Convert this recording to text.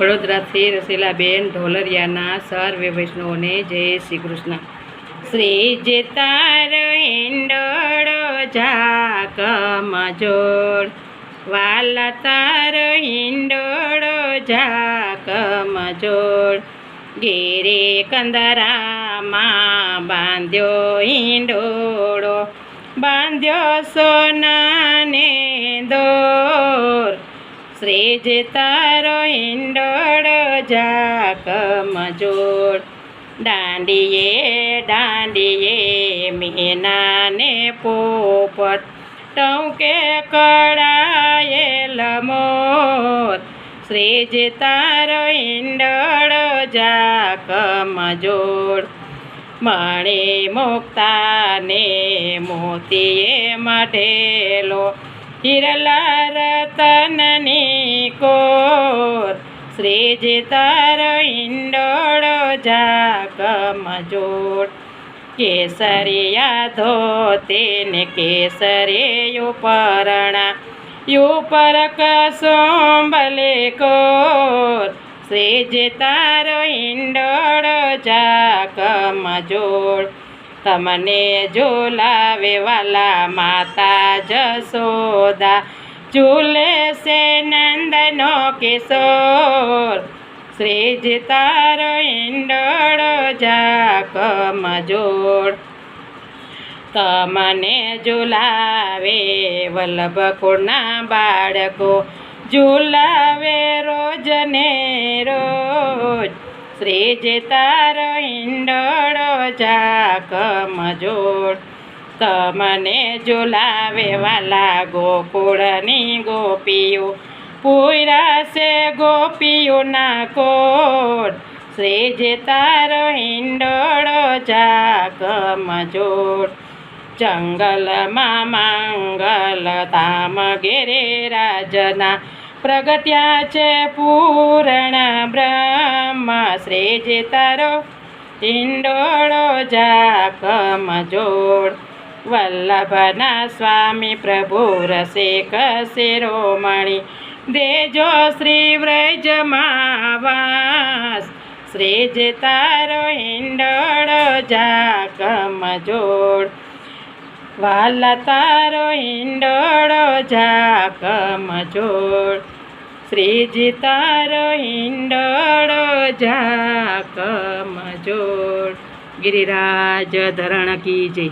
વડોદરાથી રસીલાબેન ઢોલરિયાના સર્વે વૈષ્ણવોને જય શ્રી કૃષ્ણ. શ્રી જે તારો હિંડોળો ઝાકમ જોડ, વાલા તારો હિંડોળો ઝાકમ જોડ. ગીરે કંદરામાં બાંધ્યો હિંડોળો, બાંધ્યો સોનાને દોર. શ્રીજી તારો હિંડોળો ઝાકમ જોડ. દાંડીએ દાંડીએ મીનાને પોપટ, ટૌકે કળાયેલ મોર. શ્રીજી તારો હિંડોળો ઝાકમ જોડ. મણી મુક્તાને મોતીએ મઢેલો, હિરલા રતનની કોર. શ્રીજી તારો હિંડોળો ઝાકમ જોડ. કેસરિયા ધોતીને કેસરીયું પરણા, ઉપર કસુંબલે કોર. શ્રીજી તારો હિંડોળો ઝાકમ જોડ. તમને ઝુલાવે વાલા માતા જશોદા, ઝૂલે છે નંદનો કિશોર. શ્રીજી તારો હિંડોળો ઝાકમ જોડ. તમને ઝુલાવે વલ્લભકુળના બાળકો, ઝુલાવે રોજ ને રોજ. શ્રીજી તારો હિંડોળો ઝાકમ જોડ. તમને ઝુલાવે વાલા ગોકુળની ગોપીઓ, પૂર્યા છે ગોપીઓના કોટ. શ્રીજી તારો હિંડોળો ઝાકમ જોડ. જંગલમાં મંગલ ધામ ગિરિરાજના, પ્રગટ્યા છે પૂર્ણ બ્રહ્મ. શ્રીજી તારો હિંડોળો ઝાકમ જોડ. વલ્લભના સ્વામી પ્રભુ રસિક શિરોમણી, દેજો શ્રી વ્રજમાં વાસ. શ્રીજી તારો હિંડોળો ઝાકમ જોડ. વાલા તારો હિંડોળો ઝાકમ જોડ. શ્રીજી તારો હિંડોળો ઝાકમ જોડ. ગિરિરાજ ધરણ કી જય.